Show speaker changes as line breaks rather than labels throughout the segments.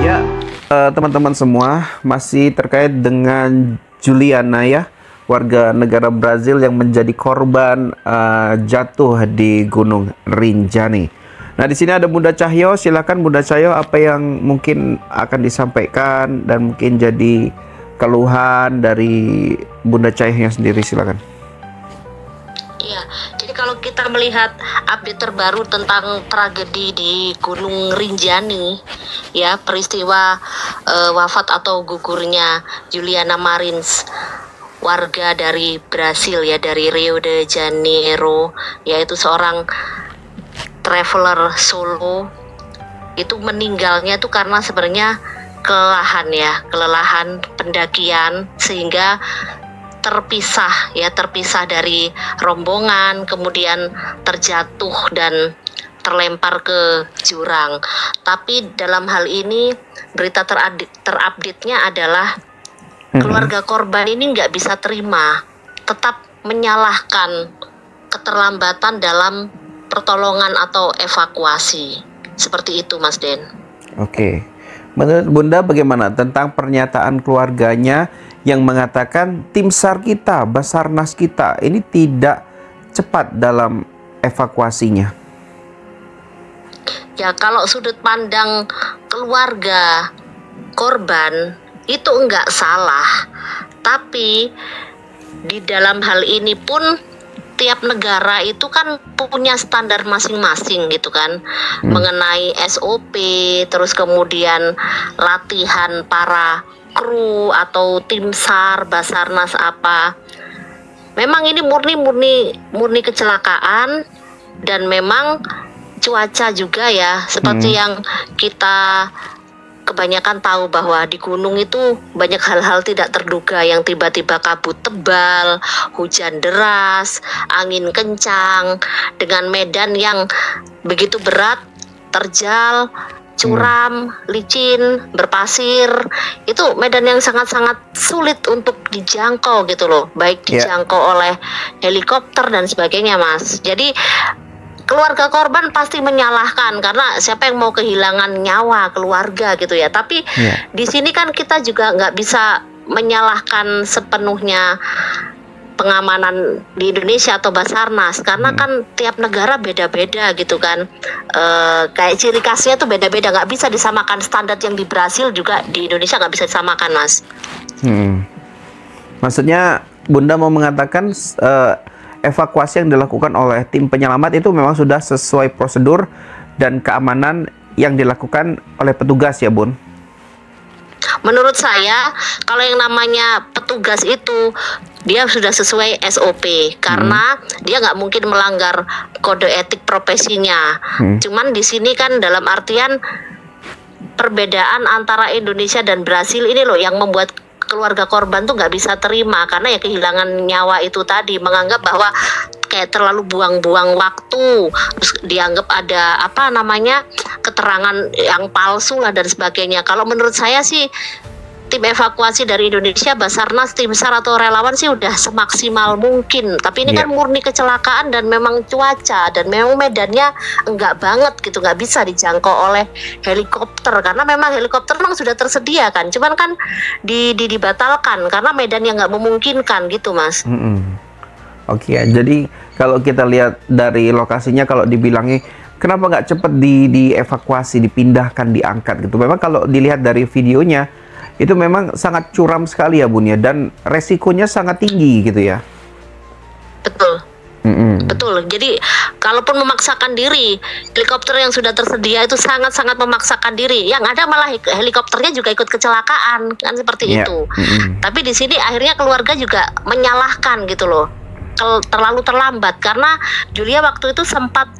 Ya, teman-teman semua, masih terkait dengan Juliana ya, warga negara Brazil yang menjadi korban jatuh di Gunung Rinjani. Nah, di sini ada Bunda Cahyo. Silakan Bunda Cahyo, apa yang mungkin akan disampaikan dan mungkin jadi keluhan dari Bunda Cahyo sendiri, silakan.
Ya, jadi kalau kita melihat update terbaru tentang tragedi di Gunung Rinjani, ya, peristiwa wafat atau gugurnya Juliana Marins, warga dari Brasil ya, dari Rio de Janeiro, yaitu seorang traveler solo, itu meninggalnya itu karena sebenarnya kelelahan pendakian, sehingga terpisah dari rombongan, kemudian terjatuh dan terlempar ke jurang. Tapi dalam hal ini berita terupdate-nya adalah keluarga korban ini nggak bisa terima, tetap menyalahkan keterlambatan dalam pertolongan atau evakuasi. Seperti itu, Mas Den.
Oke. Menurut Bunda bagaimana tentang pernyataan keluarganya yang mengatakan tim SAR kita, Basarnas kita ini tidak cepat dalam evakuasinya?
Ya, kalau sudut pandang keluarga korban itu enggak salah, tapi di dalam hal ini pun tiap negara itu kan punya standar masing-masing gitu kan, mengenai SOP, terus kemudian latihan para kru atau tim SAR, Basarnas apa. Memang ini murni kecelakaan, dan memang cuaca juga ya, seperti yang kita kebanyakan tahu bahwa di gunung itu banyak hal-hal tidak terduga yang tiba-tiba kabut tebal, hujan deras, angin kencang, dengan medan yang begitu berat, terjal, curam, licin, berpasir. Itu medan yang sangat-sangat sulit untuk dijangkau gitu loh, baik dijangkau oleh helikopter dan sebagainya, Mas. Jadi keluarga korban pasti menyalahkan, karena siapa yang mau kehilangan nyawa keluarga gitu ya. Tapi di sini kan kita juga nggak bisa menyalahkan sepenuhnya pengamanan di Indonesia atau Basarnas, karena kan tiap negara beda-beda gitu kan. Kayak ciri khasnya tuh beda-beda, nggak bisa disamakan. Standar yang di Brasil juga di Indonesia nggak bisa disamakan, Mas.
Maksudnya Bunda mau mengatakan evakuasi yang dilakukan oleh tim penyelamat itu memang sudah sesuai prosedur dan keamanan yang dilakukan oleh petugas ya, Bun?
Menurut saya, kalau yang namanya petugas itu dia sudah sesuai SOP, karena dia nggak mungkin melanggar kode etik profesinya. Cuman di sini kan dalam artian perbedaan antara Indonesia dan Brasil ini loh yang membuat keluarga korban tuh nggak bisa terima, karena ya kehilangan nyawa itu tadi, menganggap bahwa kayak terlalu buang-buang waktu, terus dianggap ada keterangan yang palsu lah dan sebagainya. Kalau menurut saya sih tim evakuasi dari Indonesia, Basarnas, tim SAR atau relawan sih udah semaksimal mungkin. Tapi ini kan murni kecelakaan dan memang cuaca, dan memang medannya enggak banget gitu, nggak bisa dijangkau oleh helikopter, karena memang helikopter memang sudah tersedia kan, cuman kan dibatalkan karena medannya nggak memungkinkan gitu, Mas.
Oke, jadi kalau kita lihat dari lokasinya, kalau dibilangnya kenapa nggak cepat dievakuasi, dipindahkan, diangkat gitu. Memang kalau dilihat dari videonya itu memang sangat curam sekali ya, Bun ya, dan resikonya sangat tinggi gitu ya.
Betul. Betul. Jadi kalaupun memaksakan diri, helikopter yang sudah tersedia itu sangat-sangat memaksakan diri. Yang ada malah helikopternya juga ikut kecelakaan, kan seperti itu. Tapi di sini akhirnya keluarga juga menyalahkan gitu loh, terlalu terlambat, karena Julia waktu itu sempat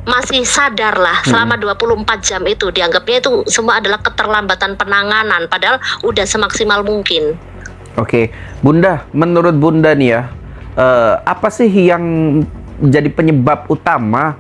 masih sadar lah selama 24 jam itu. Dianggapnya itu semua adalah keterlambatan penanganan, padahal udah semaksimal mungkin.
Oke, Bunda, menurut Bunda nih ya, apa sih yang jadi penyebab utama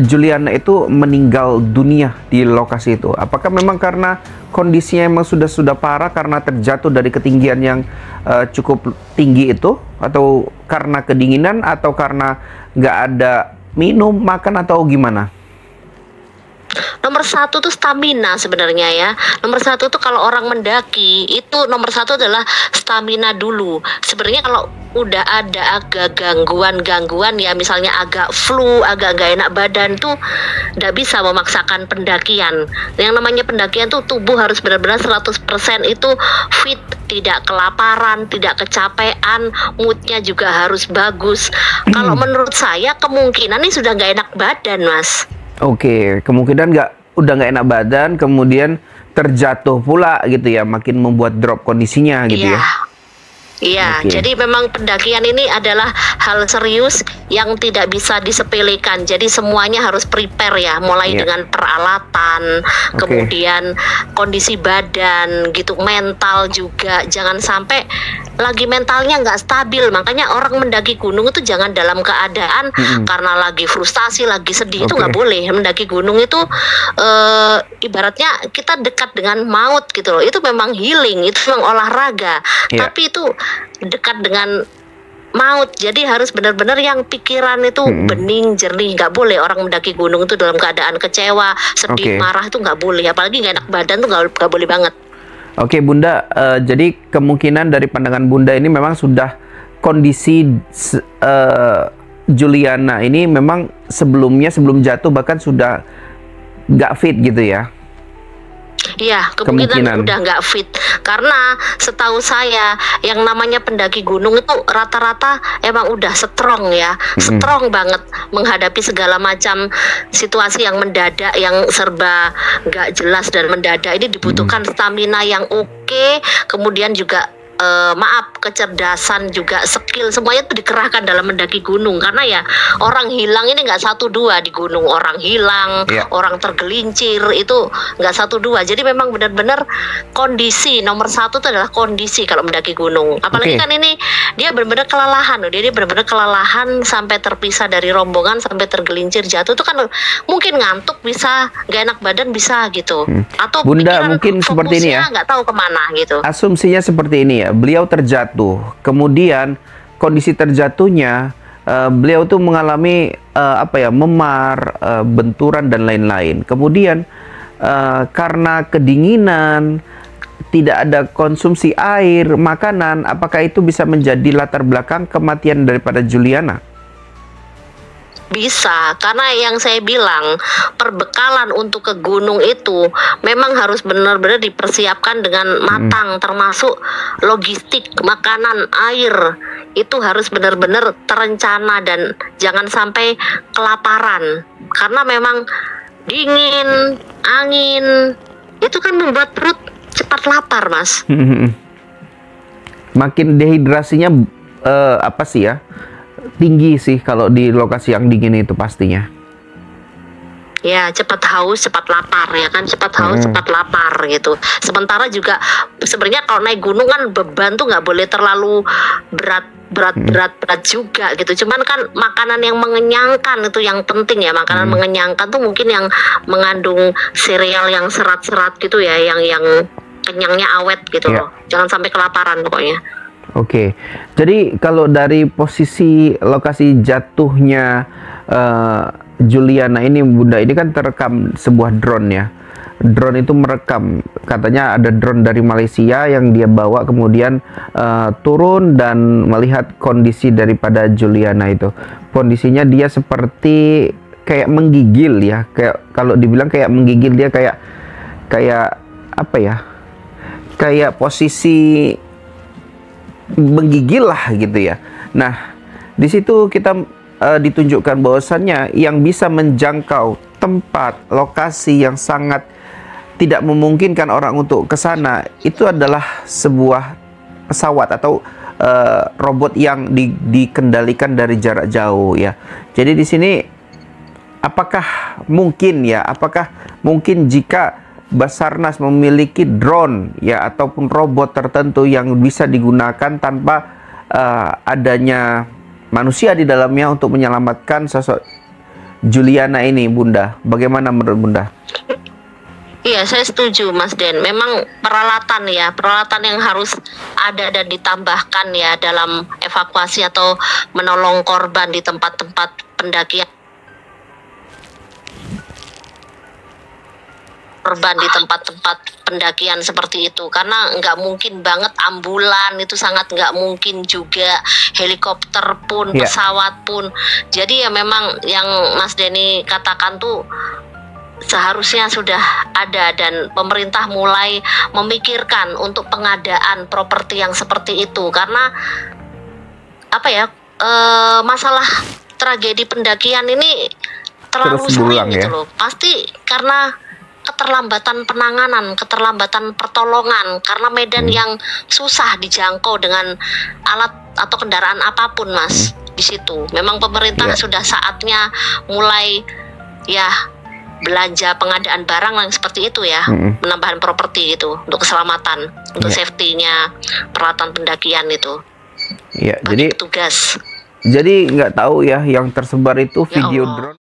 Juliana itu meninggal dunia di lokasi itu? Apakah memang karena kondisinya memang sudah parah karena terjatuh dari ketinggian yang cukup tinggi itu, atau karena kedinginan, atau karena nggak ada minum, makan, atau gimana?
Nomor satu tuh stamina sebenarnya ya. Nomor satu tuh kalau orang mendaki itu nomor satu adalah stamina dulu. Sebenarnya kalau udah ada agak gangguan ya, misalnya agak flu, agak gak enak badan tuh nggak bisa memaksakan pendakian. Yang namanya pendakian tuh tubuh harus benar-benar 100% itu fit, tidak kelaparan, tidak kecapean, moodnya juga harus bagus. Kalau menurut saya kemungkinan ini sudah nggak enak badan, Mas.
Oke, kemungkinan udah nggak enak badan, kemudian terjatuh pula gitu ya, makin membuat drop kondisinya gitu ya.
Iya,
Oke.
jadi memang pendakian ini adalah hal serius yang tidak bisa disepelekan. Jadi semuanya harus prepare ya, mulai
Iya.
dengan peralatan,
Oke.
kemudian kondisi badan gitu, mental juga. Jangan sampai lagi mentalnya nggak stabil. Makanya orang mendaki gunung itu jangan dalam keadaan karena lagi frustasi, lagi sedih, itu
Oke.
nggak boleh. Mendaki gunung itu ibaratnya kita dekat dengan maut gitu loh. Itu memang healing, itu memang olahraga.
Iya.
Tapi itu dekat dengan maut, jadi harus benar-benar yang pikiran itu bening, jernih. Nggak boleh orang mendaki gunung itu dalam keadaan kecewa, sedih,
Oke.
marah, itu nggak boleh. Apalagi nggak enak badan tuh nggak boleh banget.
Oke Bunda, jadi kemungkinan dari pandangan Bunda ini memang sudah kondisi Juliana ini memang sebelumnya, sebelum jatuh bahkan sudah nggak fit gitu ya?
Iya,
Kemungkinan.
kemungkinan udah nggak fit. Karena setahu saya yang namanya pendaki gunung itu rata-rata emang udah strong ya, strong banget menghadapi segala macam situasi yang mendadak, yang serba nggak jelas dan mendadak. Ini dibutuhkan stamina yang oke, kemudian juga kecerdasan juga, skill, semuanya itu dikerahkan dalam mendaki gunung. Karena ya orang hilang ini nggak satu dua di gunung, orang hilang,
Iya.
orang tergelincir itu nggak satu dua. Jadi memang benar-benar kondisi nomor satu itu adalah kondisi kalau mendaki gunung. Apalagi
Oke.
kan ini dia benar-benar kelelahan loh. Dia benar-benar kelelahan sampai terpisah dari rombongan, sampai tergelincir jatuh. Itu kan mungkin ngantuk bisa, nggak enak badan bisa gitu. Atau
Bunda,
pikiran
mungkin seperti ini ya.
fokusnya nggak tahu kemana gitu.
Asumsinya seperti ini ya, beliau terjatuh, kemudian kondisi terjatuhnya beliau tuh mengalami memar, benturan dan lain-lain. Kemudian karena kedinginan, tidak ada konsumsi air, makanan, apakah itu bisa menjadi latar belakang kematian daripada Juliana?
Bisa, karena yang saya bilang perbekalan untuk ke gunung itu memang harus benar-benar dipersiapkan dengan matang, termasuk logistik, makanan, air, itu harus benar-benar terencana dan jangan sampai kelaparan. Karena memang dingin, angin, itu kan membuat perut cepat lapar, Mas.
Makin dehidrasinya tinggi sih kalau di lokasi yang dingin itu pastinya.
Ya, cepat haus, cepat lapar ya kan, cepat haus, cepat lapar gitu. Sementara juga sebenarnya kalau naik gunung kan beban tuh nggak boleh terlalu berat juga gitu. Cuman kan makanan yang mengenyangkan itu yang penting ya. Makanan mengenyangkan tuh mungkin yang mengandung sereal yang serat-serat gitu ya, yang kenyangnya awet gitu
Iya.
loh. Jangan sampai kelaparan pokoknya.
Oke, jadi kalau dari posisi lokasi jatuhnya Juliana ini, Bunda, ini kan terekam sebuah drone ya. Drone itu merekam, katanya ada drone dari Malaysia yang dia bawa kemudian turun dan melihat kondisi daripada Juliana itu. Kondisinya dia seperti kayak menggigil ya, kayak kalau dibilang kayak menggigil, dia kayak apa ya? Kayak posisi menggigil lah gitu ya. Nah, di situ kita ditunjukkan bahwasannya yang bisa menjangkau tempat lokasi yang sangat tidak memungkinkan orang untuk ke sana itu adalah sebuah pesawat atau robot yang dikendalikan dari jarak jauh ya. Jadi di sini apakah mungkin jika Basarnas memiliki drone ya ataupun robot tertentu yang bisa digunakan tanpa adanya manusia di dalamnya untuk menyelamatkan sosok Juliana ini, Bunda? Bagaimana menurut Bunda?
Iya, saya setuju Mas Den. Memang peralatan yang harus ada dan ditambahkan ya dalam evakuasi atau menolong korban di tempat-tempat pendakian. korban di tempat-tempat pendakian seperti itu, karena nggak mungkin banget ambulan, itu sangat nggak mungkin juga, helikopter pun, pesawat pun. Jadi ya memang yang Mas Denny katakan tuh seharusnya sudah ada, dan pemerintah mulai memikirkan untuk pengadaan properti yang seperti itu, karena apa ya, masalah tragedi pendakian ini terlalu sering gitu loh. Pasti karena keterlambatan penanganan, keterlambatan pertolongan, karena medan yang susah dijangkau dengan alat atau kendaraan apapun, Mas. Di situ memang pemerintah sudah saatnya mulai ya belanja pengadaan barang yang seperti itu ya, penambahan properti gitu untuk keselamatan, untuk safety-nya peralatan pendakian itu.
Iya, jadi
petugas.
Jadi nggak tahu ya, yang tersebar itu
Ya
video
Allah.
drone.